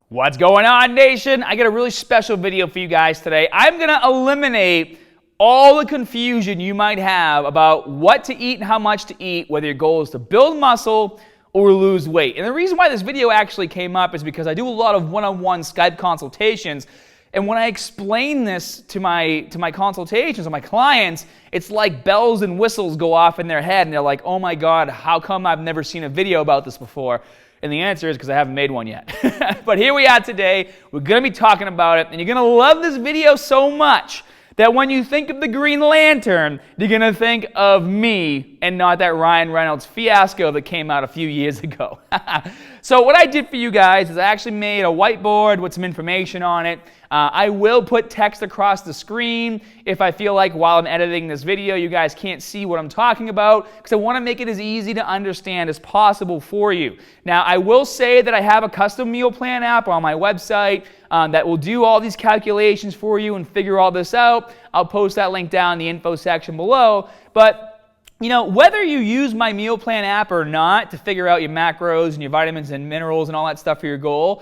What's going on, nation? I got a really special video for you guys today. I'm going to eliminate all the confusion you might have about what to eat and how much to eat, whether your goal is to build muscle or lose weight. And the reason why this video actually came up is because I do a lot of one-on-one Skype consultations, and when I explain this to my consultations, to my clients, it's like bells and whistles go off in their head, and they're like, oh my God, how come I've never seen a video about this before? And the answer is because I haven't made one yet. But here we are today. We're going to be talking about it, and you're going to love this video so much that when you think of the Green Lantern, you're going to think of me and not that Ryan Reynolds fiasco that came out a few years ago. So what I did for you guys is I actually made a whiteboard with some information on it. I will put text across the screen if I feel like while I'm editing this video you guys can't see what I'm talking about, because I want to make it as easy to understand as possible for you. Now I will say that I have a custom meal plan app on my website that will do all these calculations for you and figure all this out. I'll post that link down in the info section below. But you know, whether you use my meal plan app or not to figure out your macros and your vitamins and minerals and all that stuff for your goal,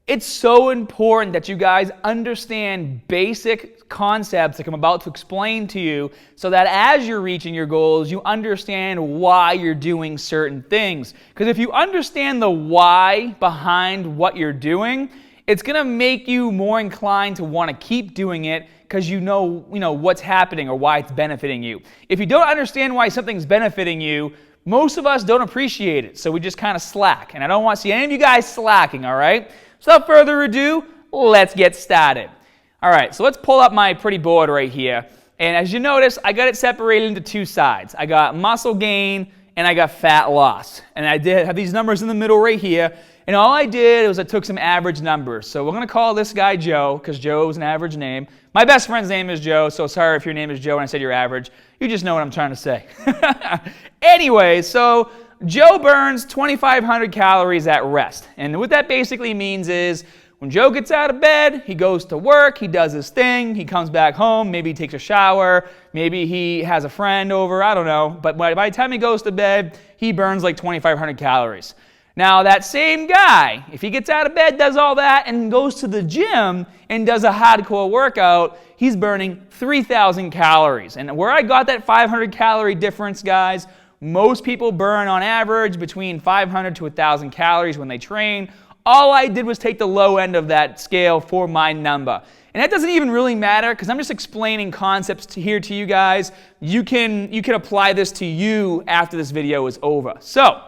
it's so important that you guys understand basic concepts like I'm about to explain to you, so that as you're reaching your goals, you understand why you're doing certain things. Because if you understand the why behind what you're doing, it's going to make you more inclined to want to keep doing it because you know what's happening or why it's benefiting you. If you don't understand why something's benefiting you, most of us don't appreciate it, so we just kind of slack. And I don't want to see any of you guys slacking, all right? So without further ado, let's get started. All right, so let's pull up my pretty board right here. And as you notice, I got it separated into two sides. I got muscle gain and I got fat loss. And I did have these numbers in the middle right here. And all I did was I took some average numbers. So we're going to call this guy Joe, because Joe is an average name. My best friend's name is Joe, so sorry if your name is Joe and I said you're average. You just know what I'm trying to say. Anyway, so Joe burns 2,500 calories at rest. And what that basically means is when Joe gets out of bed, he goes to work, he does his thing, he comes back home, maybe he takes a shower, maybe he has a friend over, I don't know. But by the time he goes to bed, he burns like 2,500 calories. Now that same guy, if he gets out of bed, does all that, and goes to the gym and does a hardcore workout, he's burning 3,000 calories. And where I got that 500 calorie difference, guys, most people burn on average between 500 to 1,000 calories when they train. All I did was take the low end of that scale for my number. And that doesn't even really matter because I'm just explaining concepts here to you guys. You can apply this to you after this video is over. So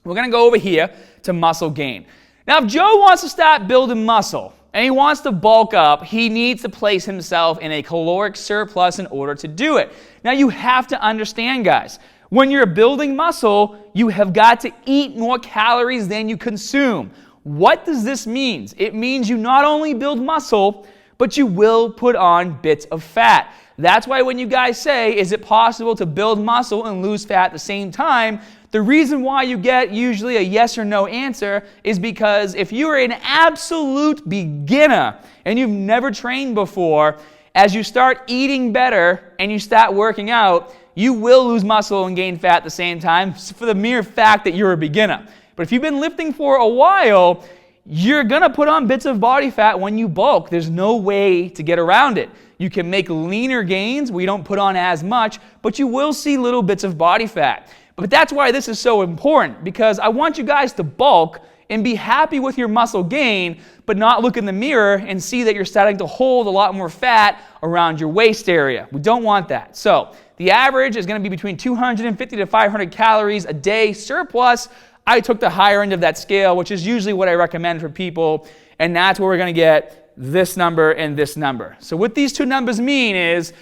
we're going to go over here to muscle gain. Now, if Joe wants to start building muscle and he wants to bulk up, he needs to place himself in a caloric surplus in order to do it. Now, you have to understand, guys, when you're building muscle, you have got to eat more calories than you consume. What does this mean? It means you not only build muscle, but you will put on bits of fat. That's why when you guys say, is it possible to build muscle and lose fat at the same time? The reason why you get usually a yes or no answer is because if you are an absolute beginner and you've never trained before, as you start eating better and you start working out, you will lose muscle and gain fat at the same time for the mere fact that you're a beginner. But if you've been lifting for a while, you're going to put on bits of body fat when you bulk. There's no way to get around it. You can make leaner gains where you don't put on as much, but you will see little bits of body fat. But that's why this is so important, because I want you guys to bulk and be happy with your muscle gain, but not look in the mirror and see that you're starting to hold a lot more fat around your waist area. We don't want that. So the average is going to be between 250 to 500 calories a day surplus. I took the higher end of that scale, which is usually what I recommend for people, and that's where we're going to get this number and this number. So what these two numbers mean is,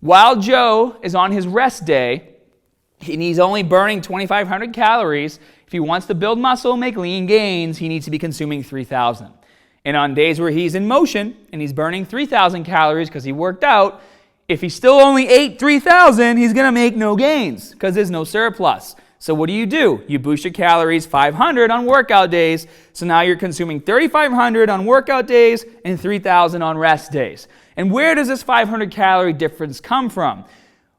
while Joe is on his rest day, and he's only burning 2,500 calories, if he wants to build muscle and make lean gains, he needs to be consuming 3,000. And on days where he's in motion and he's burning 3,000 calories because he worked out, if he still only ate 3,000, he's going to make no gains because there's no surplus. So what do? You boost your calories 500 on workout days. So now you're consuming 3,500 on workout days and 3,000 on rest days. And where does this 500 calorie difference come from?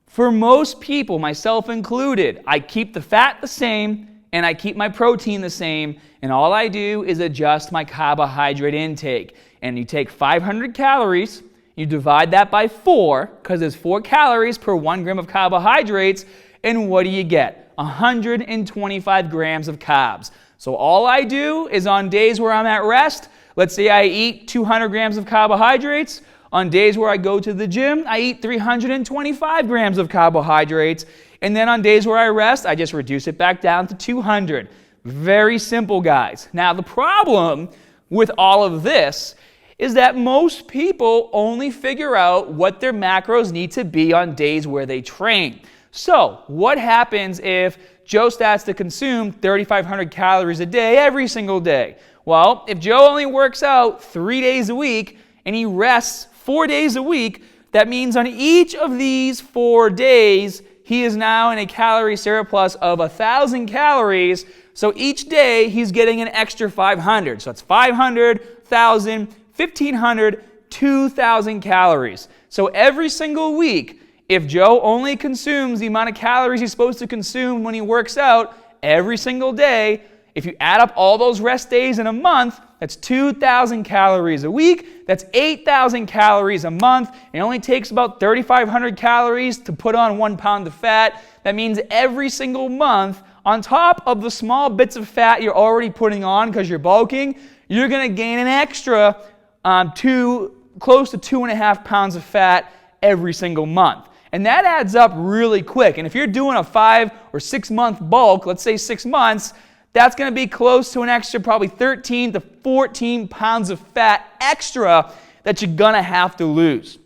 For most people, myself included, I keep the fat the same and I keep my protein the same, and all I do is adjust my carbohydrate intake. And you take 500 calories, you divide that by 4, because there's 4 calories per 1 gram of carbohydrates, and what do you get? 125 grams of carbs. So all I do is on days where I'm at rest, let's say I eat 200 grams of carbohydrates. On days where I go to the gym, I eat 325 grams of carbohydrates. And then on days where I rest, I just reduce it back down to 200. Very simple, guys. Now, the problem with all of this is that most people only figure out what their macros need to be on days where they train. So, what happens if Joe starts to consume 3,500 calories a day every single day? Well, if Joe only works out 3 days a week and he rests 4 days a week, that means on each of these 4 days, he is now in a calorie surplus of 1,000 calories. So each day, he's getting an extra 500. So that's 500, 1,000, 1,500, 2,000 calories. So every single week, if Joe only consumes the amount of calories he's supposed to consume when he works out every single day, if you add up all those rest days in a month, that's 2,000 calories a week. That's 8,000 calories a month. It only takes about 3,500 calories to put on 1 pound of fat. That means every single month, on top of the small bits of fat you're already putting on because you're bulking, you're going to gain an extra close to 2.5 pounds of fat every single month. And that adds up really quick. And if you're doing a 5 or 6 month bulk, let's say 6 months, that's going to be close to an extra probably 13 to 14 pounds of fat extra that you're going to have to lose.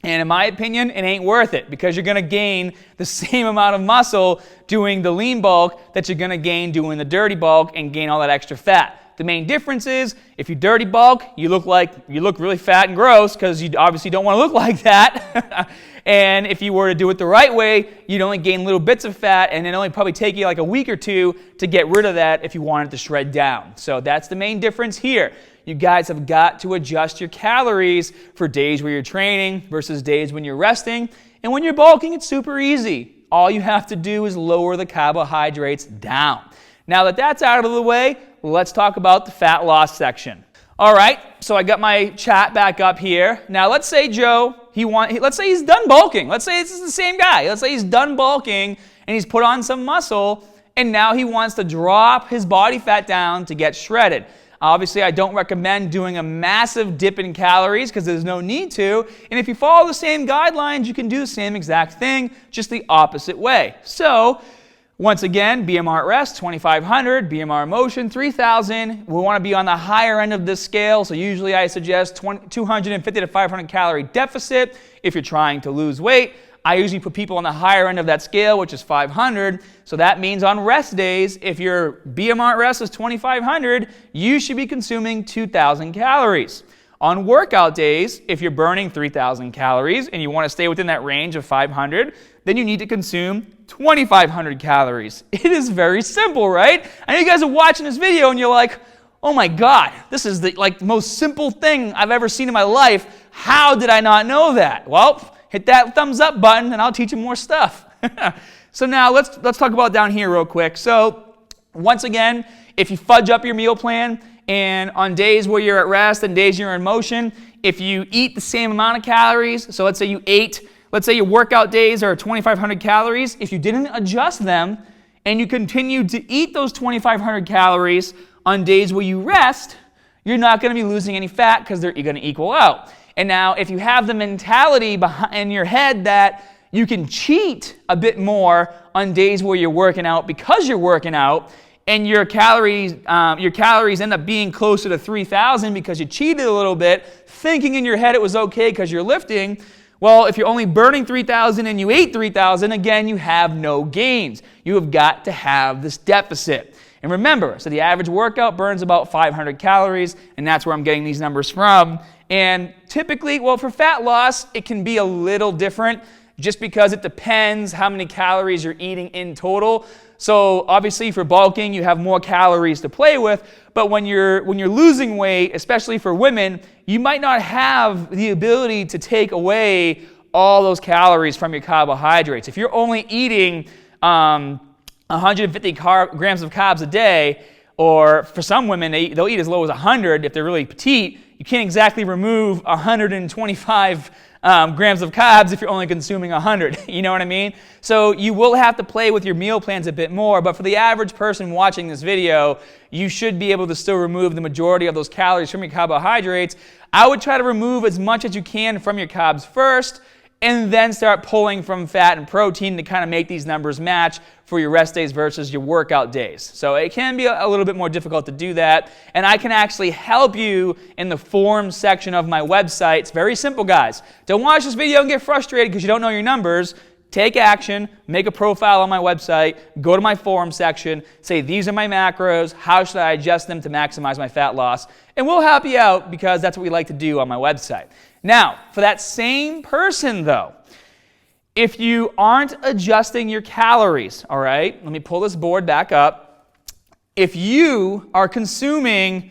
And in my opinion, it ain't worth it because you're going to gain the same amount of muscle doing the lean bulk that you're going to gain doing the dirty bulk and gain all that extra fat. The main difference is if you dirty bulk, you look really fat and gross because you obviously don't want to look like that. And if you were to do it the right way, you'd only gain little bits of fat, and it'd only probably take you like a week or 2 to get rid of that if you wanted to shred down. So that's the main difference here. You guys have got to adjust your calories for days where you're training versus days when you're resting. And when you're bulking, it's super easy. All you have to do is lower the carbohydrates down. Now that that's out of the way, let's talk about the fat loss section. All right, so I got my chat back up here. Now let's say Joe, let's say he's done bulking. Let's say this is the same guy. Let's say he's done bulking and he's put on some muscle and now he wants to drop his body fat down to get shredded. Obviously, I don't recommend doing a massive dip in calories because there's no need to. And if you follow the same guidelines, you can do the same exact thing, just the opposite way. So, once again, BMR at rest, 2,500, BMR motion, 3,000. We want to be on the higher end of this scale, so usually I suggest 250 to 500 calorie deficit if you're trying to lose weight. I usually put people on the higher end of that scale, which is 500. So that means on rest days, if your BMR at rest is 2,500, you should be consuming 2,000 calories. On workout days, if you're burning 3,000 calories and you want to stay within that range of 500, then you need to consume 2,500 calories. It is very simple, right? I know you guys are watching this video and you're like, oh my God, this is the most simple thing I've ever seen in my life. How did I not know that? Well, hit that thumbs up button and I'll teach you more stuff. So now let's talk about down here real quick. So once again, if you fudge up your meal plan and on days where you're at rest and days you're in motion, if you eat the same amount of calories, so let's say your workout days are 2,500 calories, if you didn't adjust them and you continue to eat those 2,500 calories on days where you rest, you're not going to be losing any fat because you're going to equal out. And now if you have the mentality in your head that you can cheat a bit more on days where you're working out because you're working out, and your calories end up being closer to 3,000 because you cheated a little bit, thinking in your head it was okay because you're lifting. Well, if you're only burning 3,000 and you ate 3,000, again, you have no gains. You have got to have this deficit. And remember, so the average workout burns about 500 calories, and that's where I'm getting these numbers from. And typically, well, for fat loss, it can be a little different just because it depends how many calories you're eating in total. So obviously for bulking, you have more calories to play with, but when you're losing weight, especially for women, you might not have the ability to take away all those calories from your carbohydrates. If you're only eating 150 grams of carbs a day, or for some women, they'll eat as low as 100 if they're really petite. You can't exactly remove 125 grams of carbs if you're only consuming 100. You know what I mean? So you will have to play with your meal plans a bit more, but for the average person watching this video, you should be able to still remove the majority of those calories from your carbohydrates. I would try to remove as much as you can from your carbs first, and then start pulling from fat and protein to kind of make these numbers match for your rest days versus your workout days. So it can be a little bit more difficult to do that, and I can actually help you in the forums section of my website. It's very simple, guys. Don't watch this video and get frustrated because you don't know your numbers. Take action, make a profile on my website, go to my forum section, say these are my macros, how should I adjust them to maximize my fat loss, and we'll help you out because that's what we like to do on my website. Now, for that same person though, if you aren't adjusting your calories, all right, let me pull this board back up. If you are consuming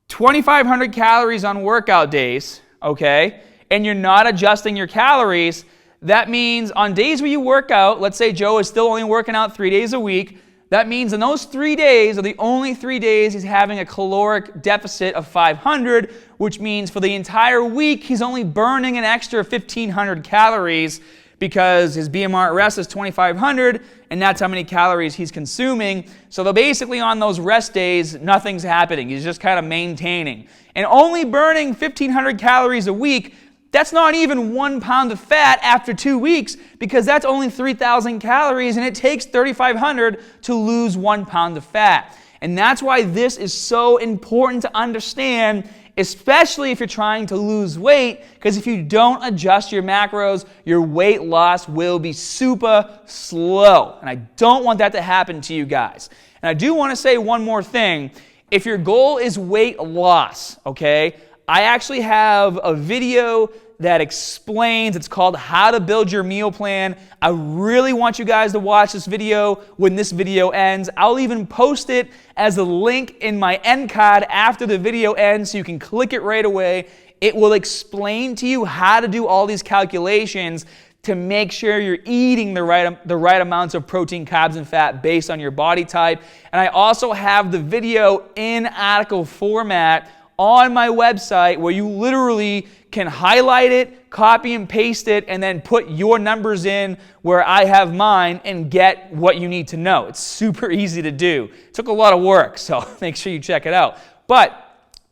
2,500 calories on workout days, okay, and you're not adjusting your calories, that means on days where you work out, let's say Joe is still only working out 3 days a week, that means in those 3 days are the only 3 days he's having a caloric deficit of 500, which means for the entire week he's only burning an extra 1,500 calories because his BMR at rest is 2,500, and that's how many calories he's consuming. So basically on those rest days, nothing's happening. He's just kind of maintaining. And only burning 1,500 calories a week, that's not even 1 pound of fat after 2 weeks because that's only 3,000 calories and it takes 3,500 to lose 1 pound of fat. And that's why this is so important to understand, especially if you're trying to lose weight, because if you don't adjust your macros, your weight loss will be super slow. And I don't want that to happen to you guys. And I do want to say one more thing. If your goal is weight loss, okay, I actually have a video that explains, it's called How to Build Your Meal Plan. I really want you guys to watch this video when this video ends. I'll even post it as a link in my end card after the video ends so you can click it right away. It will explain to you how to do all these calculations to make sure you're eating the right amounts of protein, carbs, and fat based on your body type. And I also have the video in article format on my website where you literally can highlight it, copy and paste it, and then put your numbers in where I have mine and get what you need to know. It's super easy to do. It took a lot of work, so make sure you check it out. But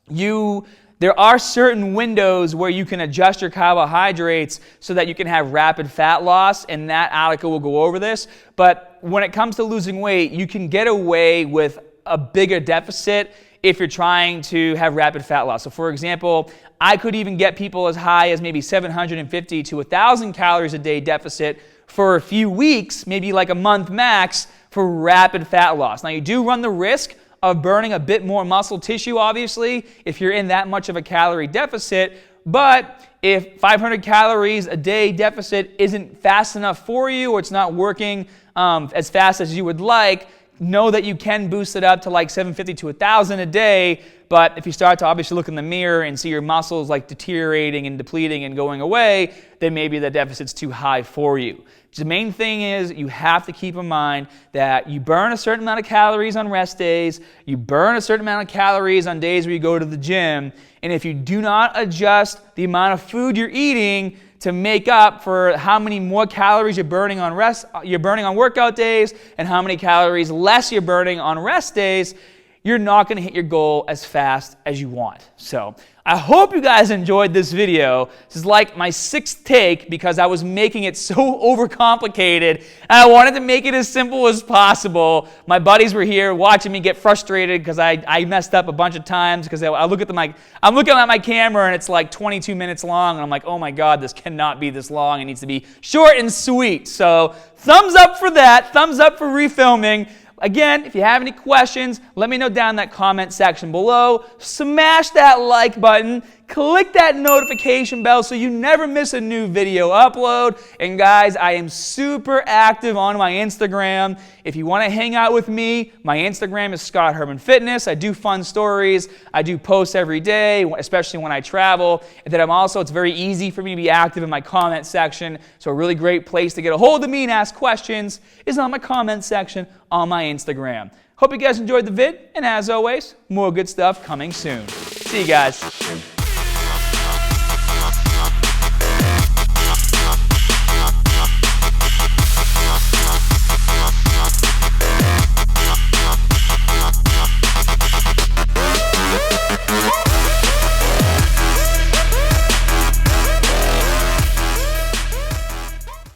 there are certain windows where you can adjust your carbohydrates so that you can have rapid fat loss, and that article will go over this. But when it comes to losing weight, you can get away with a bigger deficit if you're trying to have rapid fat loss. So for example, I could even get people as high as maybe 750 to 1,000 calories a day deficit for a few weeks, maybe like a month max, for rapid fat loss. Now you do run the risk of burning a bit more muscle tissue, obviously, if you're in that much of a calorie deficit, but if 500 calories a day deficit isn't fast enough for you, or it's not working as fast as you would like, know that you can boost it up to like 750 to 1,000 a day, but if you start to obviously look in the mirror and see your muscles like deteriorating and depleting and going away, then maybe the deficit's too high for you. The main thing is you have to keep in mind that you burn a certain amount of calories on rest days, you burn a certain amount of calories on days where you go to the gym, and if you do not adjust the amount of food you're eating to make up for how many more calories you're burning on workout days and how many calories less you're burning on rest days, you're not going to hit your goal as fast as you want. So I hope you guys enjoyed this video. This is like my 6th take because I was making it so overcomplicated and I wanted to make it as simple as possible. My buddies were here watching me get frustrated because I messed up a bunch of times because I'm looking at my camera and it's like 22 minutes long and I'm like, oh my God, this cannot be this long. It needs to be short and sweet. So thumbs up for that. Thumbs up for refilming. Again, if you have any questions, let me know down in that comment section below. Smash that like button. click that notification bell so you never miss a new video upload. And guys, I am super active on my Instagram. If you want to hang out with me, my Instagram is Scott Herman Fitness. I do fun stories. I do posts every day, especially when I travel. And then it's very easy for me to be active in my comment section. So a really great place to get a hold of me and ask questions is on my comment section on my Instagram. Hope you guys enjoyed the vid, and as always, more good stuff coming soon. See you guys.